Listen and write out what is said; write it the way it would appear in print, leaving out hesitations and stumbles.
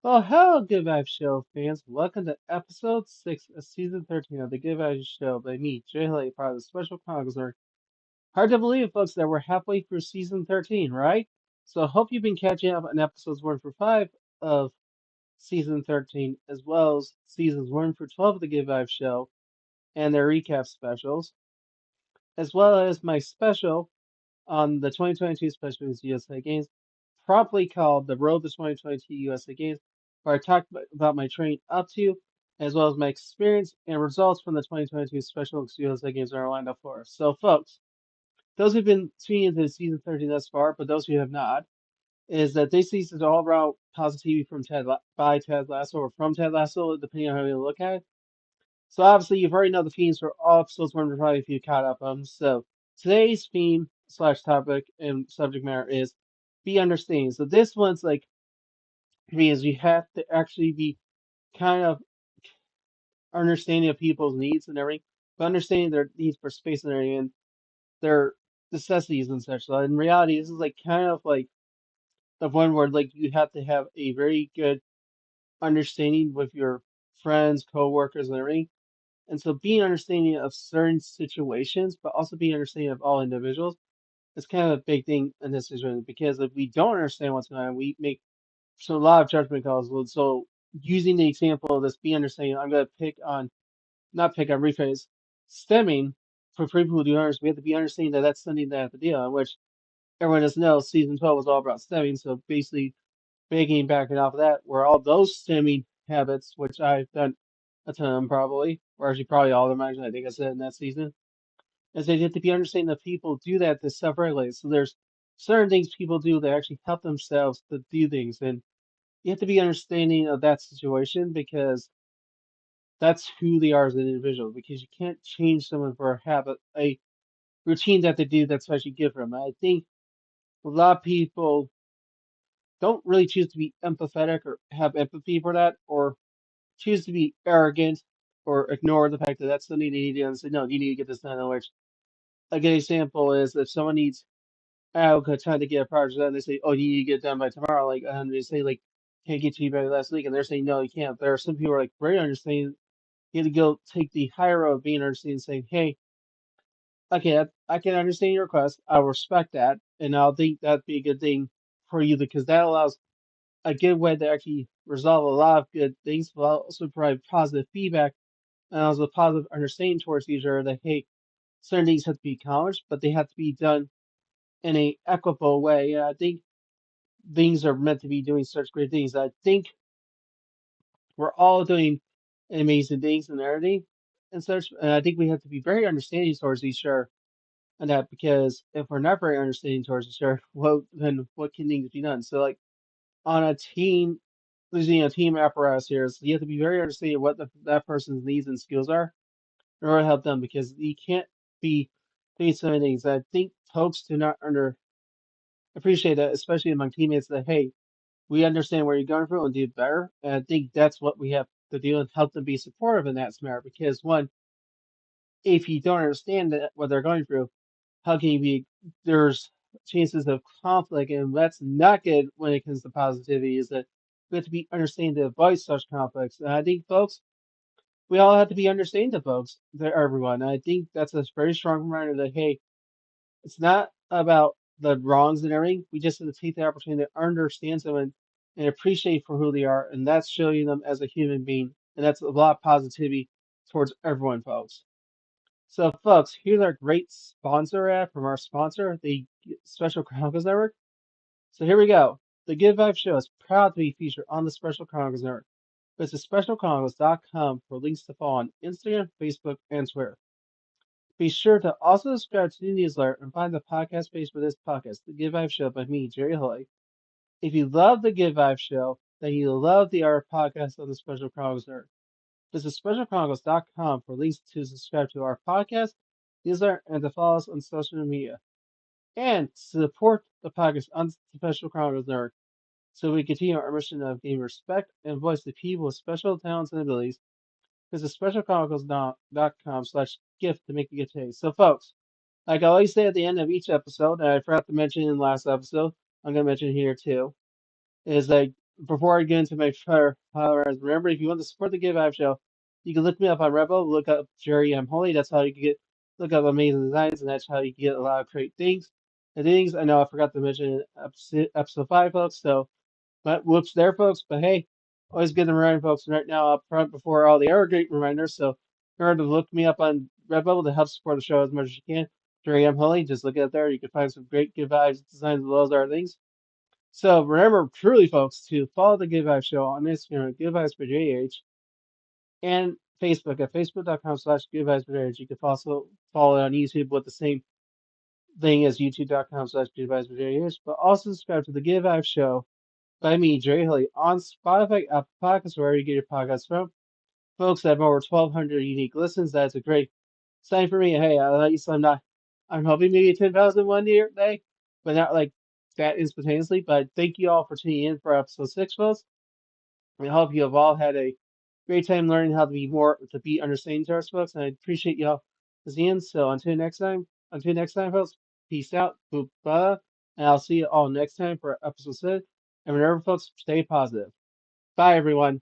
Well, hello, Good Vibes Show fans. Welcome to episode 6 of season 13 of the Good Vibes Show by me, Jay Haley, part of the Special Chronicles. Hard to believe, folks, that we're halfway through season 13, right? So I hope you've been catching up on episodes 1 through 5 of season 13, as well as seasons 1 through 12 of the Good Vibes Show and their recap specials, as well as my special on the 2022 Special Olympics USA Games, properly called the Road to 2022 USA Games, where I talked about my training up to, as well as my experience and results from the 2022 Special Olympics USA Games in Orlando, Florida. So, folks, those who've been tuning into season 13 thus far, but those who have not, is that this season is all about positivity from by Ted Lasso or from Ted Lasso, depending on how you look at it. So obviously you've already know the themes for all episodes one probably if you caught up on them. So today's theme slash topic and subject matter is be understanding. So this one's like means you have to actually be kind of understanding of people's needs and everything, but understanding their needs for space and everything and their necessities and such. So in reality, this is like kind of like the one where like you have to have a very good understanding with your friends, coworkers, and everything. And so being understanding of certain situations, but also being understanding of all individuals is kind of a big thing in this situation because if we don't understand what's going on, we make so a lot of judgment calls. So using the example of this being understanding, I'm going to not pick on, rephrase, stemming for people who do understand. We have to be understanding that that's something that I have to deal with, which everyone does know season 12 was all about stemming. So basically, backing backing off of that, where all those stemming habits, which I've done a ton of them probably, or actually probably all of them actually, I think I said in that season, is they have to be understanding that people do that to self-regulate. So there's certain things people do that actually help themselves to do things, and you have to be understanding of that situation because that's who they are as an individual. Because you can't change someone for a habit, a routine that they do that's actually good for them. I think a lot of people don't really choose to be empathetic or have empathy for that, or choose to be arrogant or ignore the fact that that's something they need to do and say, no, you need to get this done. Which a good example is if someone needs adequate time to get a project done, they say, oh, you need to get it done by tomorrow. Like, and they say, like, can't get to you by last week. And they're saying, no, you can't. There are some people who are like very understanding. You have to go take the higher road of being understanding and saying, hey, okay, I can understand your request. I'll respect that. And I'll think that'd be a good thing for you because that allows a good way to actually resolve a lot of good things, but also provide positive feedback and also a positive understanding towards each other that hey, certain things have to be accomplished, but they have to be done in a equitable way. And I think things are meant to be doing such great things. I think we're all doing amazing things and everything and such. And I think we have to be very understanding towards each other and that because if we're not very understanding towards each other, well, then what can things be done? So like on a team, using a team apparatus here, so you have to be very understanding of what that person's needs and skills are in order to help them because you can't be doing so many things. I think folks do not appreciate that, especially among teammates, that hey, we understand where you're going through and do better. And I think that's what we have to do and help them be supportive in that scenario. Because one, if you don't understand what they're going through, how can you be? There's chances of conflict, and that's not good when it comes to positivity. Is that we have to be understanding to avoid such conflicts. And I think, folks, we all have to be understanding to folks, to everyone. And I think that's a very strong reminder that hey, it's not about the wrongs and everything. We just have to take the opportunity to understand someone and appreciate for who they are, and that's showing them as a human being, and that's a lot of positivity towards everyone, folks. So, folks, here's our great sponsor ad from our sponsor, the Special Chronicles Network. So here we go. The Good Vibe Show is proud to be featured on the Special Chronicles Network. Visit specialchronicles.com for links to follow on Instagram, Facebook, and Twitter. Be sure to also subscribe to the newsletter and find the podcast page for this podcast, The Good Vibe Show by me, Jerry Hoy. If you love The Good Vibe Show, then you'll love the other podcast on the Special Chronicles Network. Visit specialchronicles.com for links to subscribe to our podcast, newsletter, and to follow us on social media. And to support the podcast on the Special Chronicles Network so we continue our mission of giving respect and voice to people with special talents and abilities. Visit specialchronicles.com/gift to make a gift today. So, folks, like I always say at the end of each episode, and I forgot to mention in the last episode, I'm going to mention here too, is that before I get into my followers, remember if you want to support the Give Vibe Show, you can look me up on Rebel, look up Jerry M. Holy. That's how you can get look up amazing designs, and that's how you can get a lot of great things. And things I know I forgot to mention in episode 5, folks. So, but whoops, there, folks. But hey, always good to remind folks right now up front before all the other great reminders. So, remember to look me up on Redbubble to help support the show as much as you can. Jerry M. Holy, just look it up there. You can find some great Give Vibes designs as well as other things. So remember, truly, folks, to follow the Give Vibes Show on Instagram at Give Vibes for JH and Facebook at facebook.com/Give Vibes for JH. You can also follow it on YouTube with the same thing as youtube.com/Give Vibes for JH. But also subscribe to the Give Vibes Show by me, Jerry Haley, on Spotify, Apple Podcasts, wherever you get your podcasts from. Folks, I have over 1,200 unique listens. That's a great sign for me. Hey, at least I'm hoping maybe 10,000 one year day, but not like that instantaneously. But thank you all for tuning in for episode 6, folks. I hope you have all had a great time learning how to be understanding to our folks, and I appreciate y'all listening. So until next time, folks, peace out, boop, bye, and I'll see you all next time for episode 6. And remember, folks, stay positive. Bye, everyone.